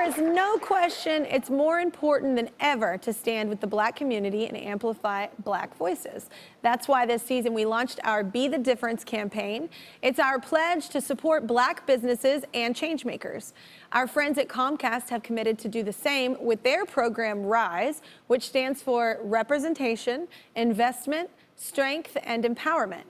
is no question it's more important than ever to stand with the Black community and amplify Black voices. That's why this season we launched our Be the Difference campaign. It's our pledge to support Black businesses and changemakers. Our friends at Comcast have committed to do the same with their program RISE, which stands for Representation, Investment, Strength, and Empowerment.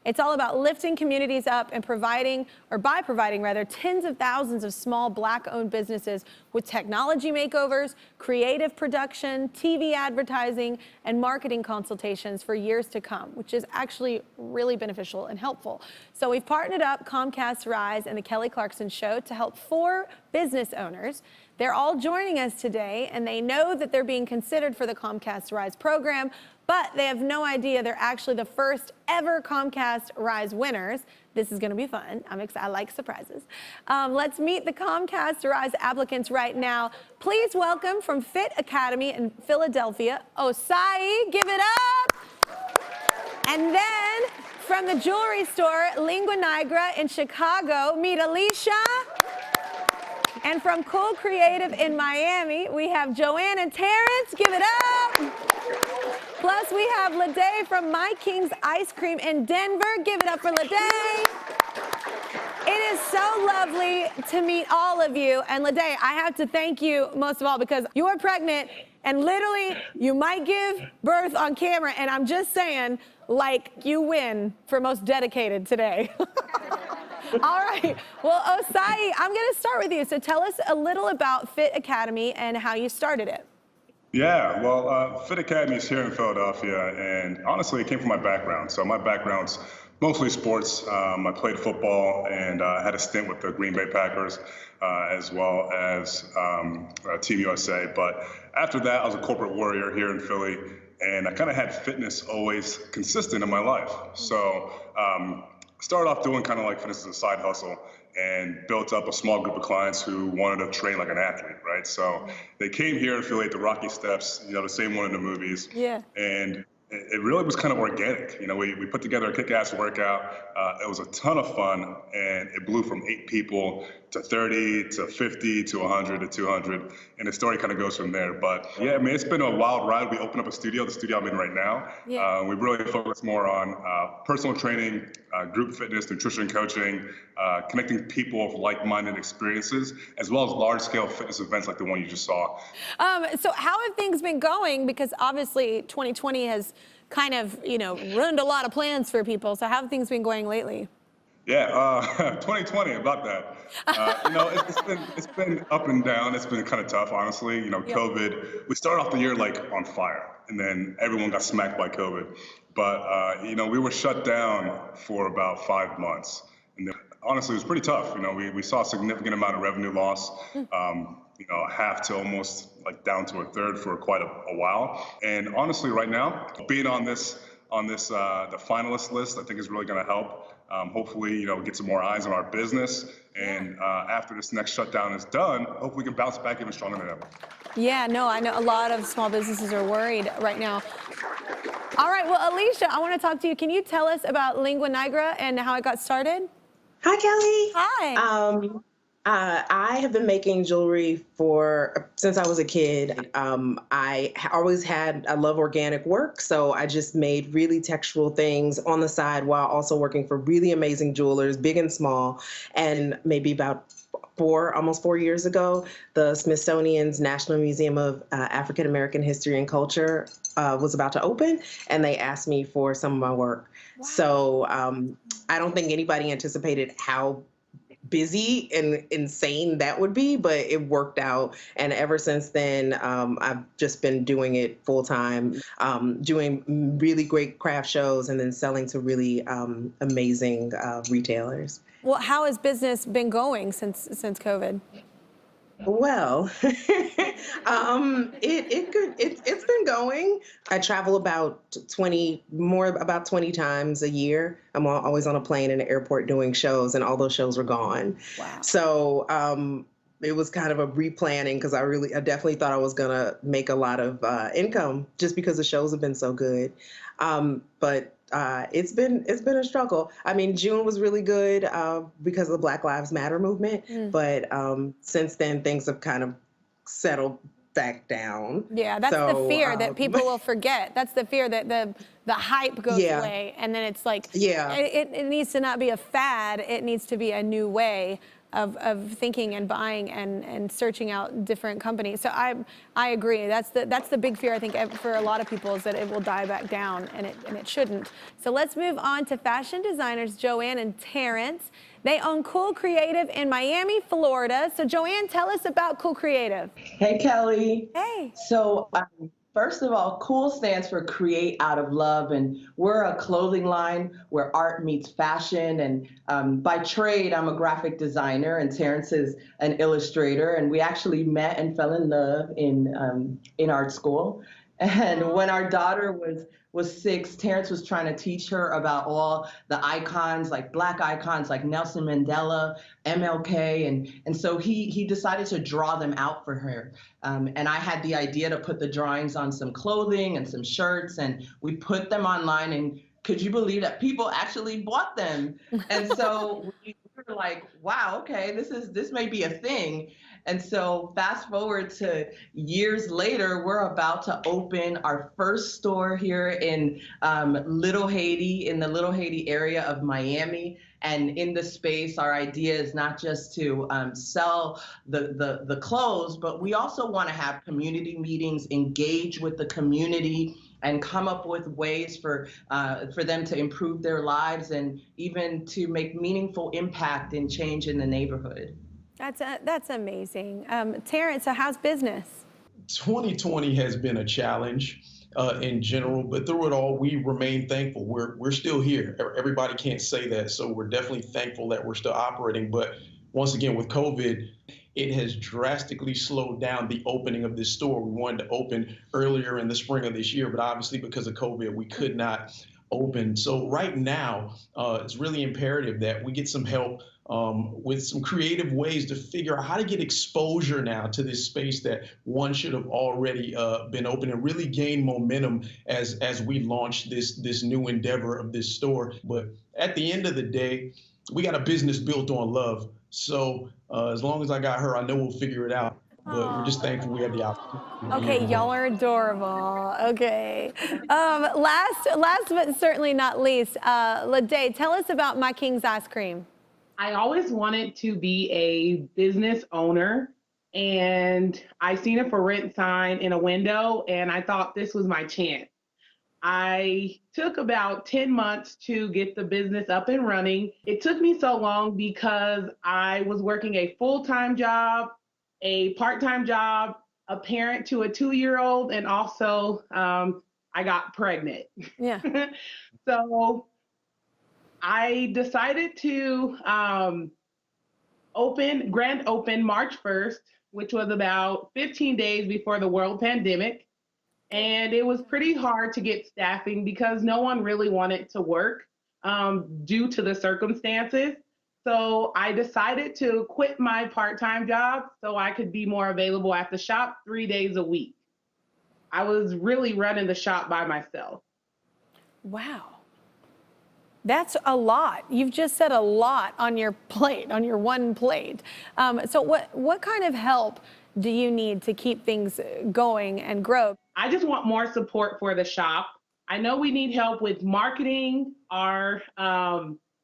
It's all about lifting communities up and providing tens of thousands of small Black-owned businesses with technology makeovers, creative production, TV advertising, and marketing consultations for years to come, which is actually really beneficial and helpful. So we've partnered up Comcast RISE and the Kelly Clarkson Show to help 4 business owners. They're all joining us today, and they know that they're being considered for the Comcast RISE program, but they have no idea they're actually the first ever Comcast RISE winners. This is going to be fun. I'm excited. I like surprises. Let's meet the Comcast RISE applicants right now. Please welcome from Fit Academy in Philadelphia, Osai, give it up. And then from the jewelry store, Lingua Nigra in Chicago, meet Alicia. And from Cool Creative in Miami, we have Joanne and Terrence, give it up. Plus, we have Lede from My King's Ice Cream in Denver. Give it up for Lede. It is so lovely to meet all of you. And Lede, I have to thank you most of all because you are pregnant and literally you might give birth on camera. And I'm just saying, like, you win for most dedicated today. All right. Well, Osai, I'm going to start with you. So tell us a little about Fit Academy and how you started it. Yeah, well, Fit Academy is here in Philadelphia, and honestly, it came from my background. So my background's mostly sports. I played football and had a stint with the Green Bay Packers, as well as Team USA. But after that, I was a corporate warrior here in Philly, and I kind of had fitness always consistent in my life. So started off doing kind of like fitness as a side hustle and built up a small group of clients who wanted to train like an athlete, right? So they came here to affiliate the Rocky Steps, you know, the same one in the movies. Yeah. And it really was kind of organic. You know, we put together a kick-ass workout. It was a ton of fun, and it blew from 8 people to 30 to 50 to 100 to 200, and the story kind of goes from there. But yeah, I mean, it's been a wild ride. We opened up a studio, the studio I'm in right now. Yeah. We really focus more on personal training, group fitness, nutrition coaching, connecting people with like-minded experiences, as well as large-scale fitness events like the one you just saw. So how have things been going? Because obviously 2020 has kind of, you know, ruined a lot of plans for people. So how have things been going lately? Yeah, 2020, about that. You know, it's been up and down. It's been kind of tough, honestly. You know, Yeah. COVID, we started off the year like on fire, and then everyone got smacked by COVID. But, you know, we were shut down for about 5 months. And then, honestly, it was pretty tough. You know, we saw a significant amount of revenue loss, you know, half to almost like down to a third for quite a while. And honestly, right now, being on this the finalist list, I think is really going to help. Hopefully, you know, get some more eyes on our business. And after this next shutdown is done, hopefully we can bounce back even stronger than ever. Yeah, no, I know a lot of small businesses are worried right now. All right, well, Alicia, I want to talk to you. Can you tell us about Lingua Nigra and how it got started? Hi, Kelly. Hi. I have been making jewelry since I was a kid. I love organic work, so I just made really textural things on the side while also working for really amazing jewelers, big and small. And maybe about almost 4 years ago, the Smithsonian's National Museum of African American History and Culture was about to open, and they asked me for some of my work. Wow. So I don't think anybody anticipated how busy and insane that would be, but it worked out. And ever since then, I've just been doing it full time, doing really great craft shows and then selling to really amazing retailers. Well, how has business been going since COVID? Well, it's been going. I travel about 20 times a year. I'm always on a plane in the airport doing shows, and all those shows were gone. Wow. So it was kind of a replanning because I definitely thought I was gonna make a lot of income just because the shows have been so good. But it's been a struggle. I mean, June was really good because of the Black Lives Matter movement, but since then things have kind of settled back down. Yeah, that's the fear that people will forget. That's the fear that the hype goes Yeah. away, and then it's like, Yeah. it needs to not be a fad. It needs to be a new way of thinking and buying and searching out different companies. So I agree. That's the big fear, I think, for a lot of people, is that it will die back down, and it shouldn't. So let's move on to fashion designers Joanne and Terrence. They own Cool Creative in Miami, Florida. So Joanne, tell us about Cool Creative. Hey, Kelly. Hey. So, first of all, COOL stands for Create Out of Love, and we're a clothing line where art meets fashion. And by trade, I'm a graphic designer, and Terrence is an illustrator. And we actually met and fell in love in art school. And when our daughter was 6, Terrence was trying to teach her about all the icons, like Black icons, like Nelson Mandela, MLK, and so he decided to draw them out for her. And I had the idea to put the drawings on some clothing and some shirts, and we put them online, and could you believe that people actually bought them? And so we were like, wow, okay, this may be a thing. And so fast forward to years later, we're about to open our first store here in Little Haiti, in the Little Haiti area of Miami. And in the space, our idea is not just to sell the clothes, but we also want to have community meetings, engage with the community, and come up with ways for them to improve their lives and even to make meaningful impact and change in the neighborhood. That's amazing. Terrence, so how's business? 2020 has been a challenge in general, but through it all, we remain thankful. We're still here. Everybody can't say that, so we're definitely thankful that we're still operating. But once again, with COVID, it has drastically slowed down the opening of this store. We wanted to open earlier in the spring of this year, but obviously because of COVID, we could not open. So right now, it's really imperative that we get some help with some creative ways to figure out how to get exposure now to this space that one should have already been open, and really gain momentum as we launch this new endeavor of this store. But at the end of the day, we got a business built on love. So as long as I got her, I know we'll figure it out. But we're just thankful we had the opportunity. Okay, y'all are adorable. Okay. Last but certainly not least, Ladae, tell us about My King's Ice Cream. I always wanted to be a business owner, and I seen a for rent sign in a window, and I thought this was my chance. I took about 10 months to get the business up and running. It took me so long because I was working a full-time job, a part-time job, a parent to a 2-year-old, and also I got pregnant. Yeah. So I decided to grand open March 1st, which was about 15 days before the world pandemic. And it was pretty hard to get staffing because no one really wanted to work due to the circumstances. So I decided to quit my part-time job so I could be more available at the shop 3 days a week. I was really running the shop by myself. Wow. That's a lot. You've just said a lot on your plate, on your one plate. So what kind of help do you need to keep things going and grow? I just want more support for the shop. I know we need help with marketing.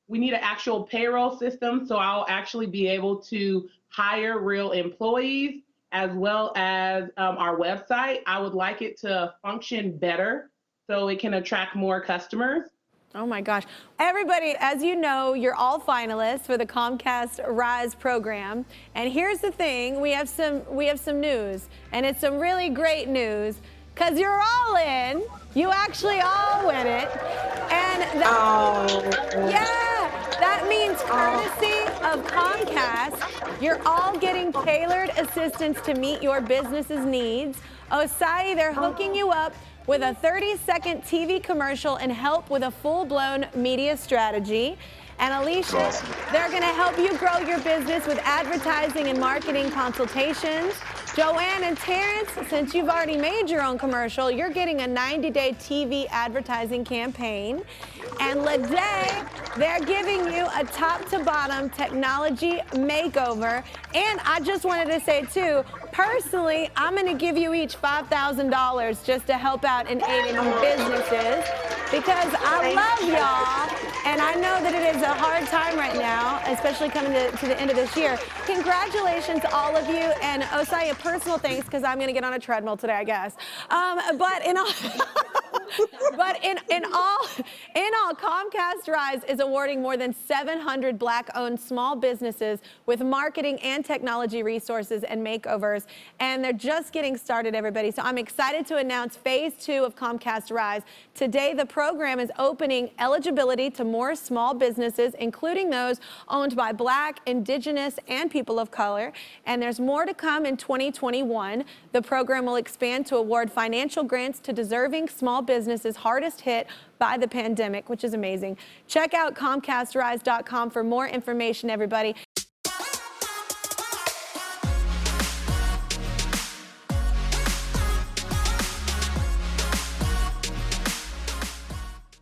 We need an actual payroll system, so I'll actually be able to hire real employees, as well as our website. I would like it to function better so it can attract more customers. Oh my gosh. Everybody, as you know, you're all finalists for the Comcast Rise program. And here's the thing, we have some news, and it's some really great news, because you're all in. You actually all win it. And that means courtesy of Comcast, you're all getting tailored assistance to meet your business's needs. Osai, they're hooking you up with a 30-second TV commercial and help with a full-blown media strategy. And Alicia, they're going to help you grow your business with advertising and marketing consultations. Joanne and Terrence, since you've already made your own commercial, you're getting a 90-day TV advertising campaign. And Lede, they're giving you a top-to-bottom technology makeover. And I just wanted to say, too, personally, I'm going to give you each $5,000 just to help out in aiding businesses because I love y'all. And I know that it is a hard time right now, especially coming to the end of this year. Congratulations to all of you. And Osaya, personal thanks because I'm going to get on a treadmill today, I guess. But in all... But in all, Comcast Rise is awarding more than 700 Black-owned small businesses with marketing and technology resources and makeovers, and they're just getting started, everybody. So I'm excited to announce Phase 2 of Comcast Rise. Today, the program is opening eligibility to more small businesses, including those owned by Black, Indigenous, and people of color, and there's more to come in 2021. The program will expand to award financial grants to deserving small businesses hardest hit by the pandemic, which is amazing. Check out ComcastRise.com for more information, everybody.